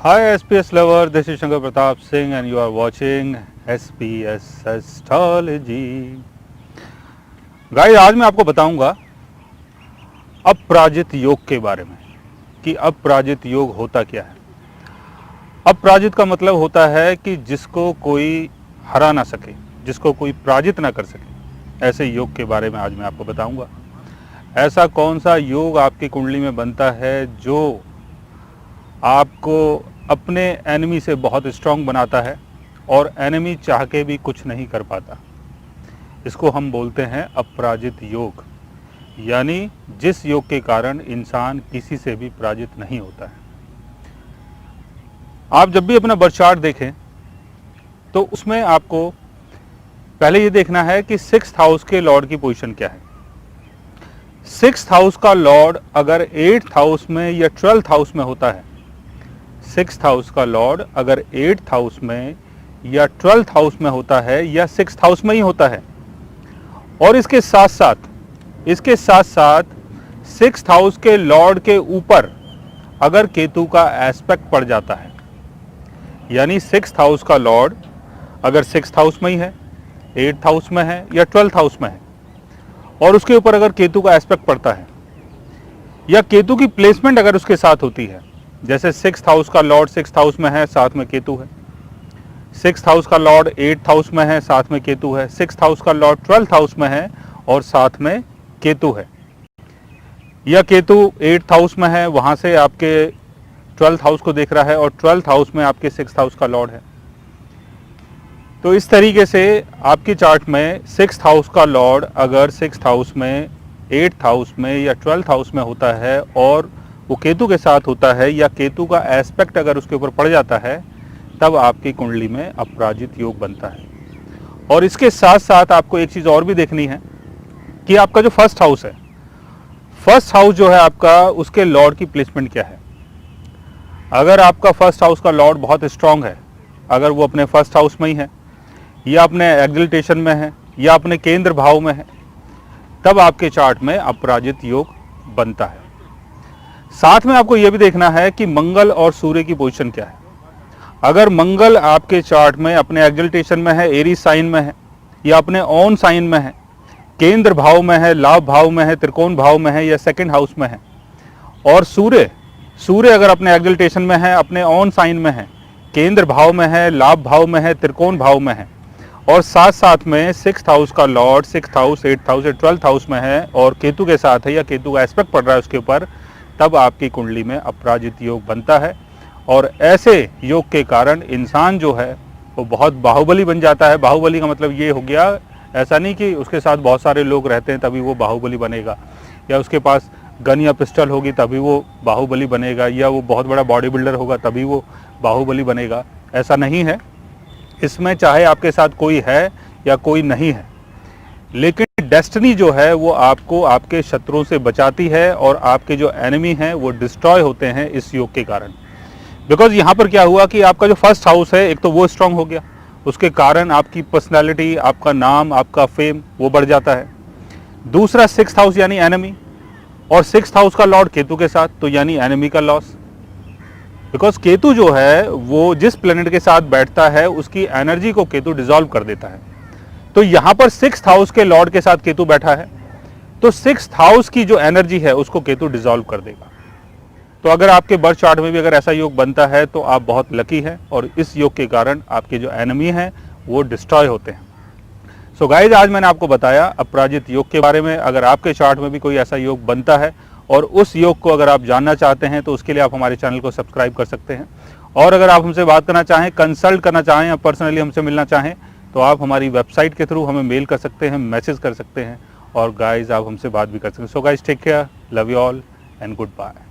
Hi SPS lover, this is Shankar Pratap Singh and you are watching SPS Astrology. Guys, आज मैं आपको बताऊंगा अपराजित योग के बारे में कि अपराजित योग होता क्या है। अपराजित का मतलब होता है कि जिसको कोई हरा ना सके, जिसको कोई पराजित ना कर सके, ऐसे योग के बारे में आज मैं आपको बताऊंगा। ऐसा कौन सा योग आपकी कुंडली में बनता है जो आपको अपने एनिमी से बहुत स्ट्रांग बनाता है और एनिमी चाह के भी कुछ नहीं कर पाता। इसको हम बोलते हैं अपराजित योग, यानी जिस योग के कारण इंसान किसी से भी पराजित नहीं होता है। आप जब भी अपना बर्थ चार्ट देखें तो उसमें आपको पहले ये देखना है कि 6th हाउस के लॉर्ड की पोजीशन क्या है। 6th हाउस का लॉर्ड अगर 8th हाउस में या 12th हाउस में होता है, 6th हाउस का लॉर्ड अगर 8th हाउस में या 12th हाउस में होता है या 6th हाउस में ही होता है, और इसके साथ साथ 6th हाउस के लॉर्ड के ऊपर अगर केतु का एस्पेक्ट पड़ जाता है, यानी 6th हाउस का लॉर्ड अगर 6th हाउस में ही है, 8th हाउस में है या 12th हाउस में है और उसके ऊपर अगर केतु का एस्पेक्ट पड़ता है या केतु की प्लेसमेंट अगर उसके साथ होती है, जैसे 6th हाउस का लॉर्ड 6th हाउस में है, साथ में केतु है, 6th हाउस का लॉर्ड 8th हाउस में है, साथ में केतु है, 6th हाउस का लॉर्ड 12th हाउस में है और साथ में केतु है, या केतु 8th हाउस में है, वहां से आपके 12th हाउस को देख रहा है और 12th हाउस में आपके 6th हाउस का लॉर्ड है। तो इस तरीके से आपकी चार्ट में 6th हाउस का लॉर्ड अगर 6th हाउस में, 8th हाउस में या 12th हाउस में होता है और वो केतु के साथ होता है या केतु का एस्पेक्ट अगर उसके ऊपर पड़ जाता है, तब आपकी कुंडली में अपराजित योग बनता है। और इसके साथ साथ आपको एक चीज़ और भी देखनी है कि आपका जो फर्स्ट हाउस है, फर्स्ट हाउस जो है आपका, उसके लॉर्ड की प्लेसमेंट क्या है। अगर आपका फर्स्ट हाउस का लॉर्ड बहुत स्ट्रांग है, अगर वो अपने फर्स्ट हाउस में ही है या अपने एक्सिलटेशन में है या अपने केंद्र भाव में है, तब आपके चार्ट में अपराजित योग बनता है। साथ में आपको यह भी देखना है कि मंगल और सूर्य की पोजीशन क्या है। अगर मंगल आपके चार्ट में अपने एक्सिलटेशन में है, एरीज साइन में है या अपने ओन साइन में है, केंद्र भाव में है, लाभ भाव में है, त्रिकोण भाव में है या सेकंड हाउस में है, और सूर्य अगर अपने एक्सिलटेशन में है, अपने ओन साइन में है, केंद्र भाव में है, लाभ भाव में है, त्रिकोण भाव में है, और साथ साथ में 6th हाउस का Lord 6th house, 8th house या 12th हाउस में है और केतु के साथ है या केतु का एस्पेक्ट पड़ रहा है उसके ऊपर, तब आपकी कुंडली में अपराजित योग बनता है। और ऐसे योग के कारण इंसान जो है वो बहुत बाहुबली बन जाता है। बाहुबली का मतलब ये हो गया, ऐसा नहीं कि उसके साथ बहुत सारे लोग रहते हैं तभी वो बाहुबली बनेगा, या उसके पास गन या पिस्टल होगी तभी वो बाहुबली बनेगा, या वो बहुत बड़ा बॉडी बिल्डर होगा तभी वो बाहुबली बनेगा। ऐसा नहीं है। इसमें चाहे आपके साथ कोई है या कोई नहीं है, लेकिन डेस्टिनी जो है वो आपको आपके शत्रुओं से बचाती है और आपके जो एनिमी हैं वो डिस्ट्रॉय होते हैं इस योग के कारण। बिकॉज यहाँ पर क्या हुआ कि आपका जो फर्स्ट हाउस है, एक तो वो स्ट्रांग हो गया, उसके कारण आपकी पर्सनैलिटी, आपका नाम, आपका फेम वो बढ़ जाता है। दूसरा 6th हाउस यानी एनिमी, और 6th हाउस का लॉर्ड केतु के साथ, तो यानी एनिमी का लॉस। बिकॉज केतु जो है वो जिस प्लेनेट के साथ बैठता है उसकी एनर्जी को केतु डिसॉल्व कर देता है। तो यहाँ पर 6th हाउस के लॉर्ड के साथ केतु बैठा है, तो 6th हाउस की जो एनर्जी है उसको केतु डिसॉल्व कर देगा। तो अगर आपके बर्थ चार्ट में भी अगर ऐसा योग बनता है तो आप बहुत लकी हैं और इस योग के कारण आपके जो एनिमी हैं वो डिस्ट्रॉय होते हैं। सो गाइज, आज मैंने आपको बताया अपराजित योग के बारे में। अगर आपके चार्ट में भी कोई ऐसा योग बनता है और उस योग को अगर आप जानना चाहते हैं तो उसके लिए आप हमारे चैनल को सब्सक्राइब कर सकते हैं। और अगर आप हमसे बात करना चाहें, कंसल्ट करना चाहें या पर्सनली हमसे मिलना चाहें, तो आप हमारी वेबसाइट के थ्रू हमें मेल कर सकते हैं, मैसेज कर सकते हैं, और गाइज आप हमसे बात भी कर सकते हैं। So guys, take care, love you all and good bye.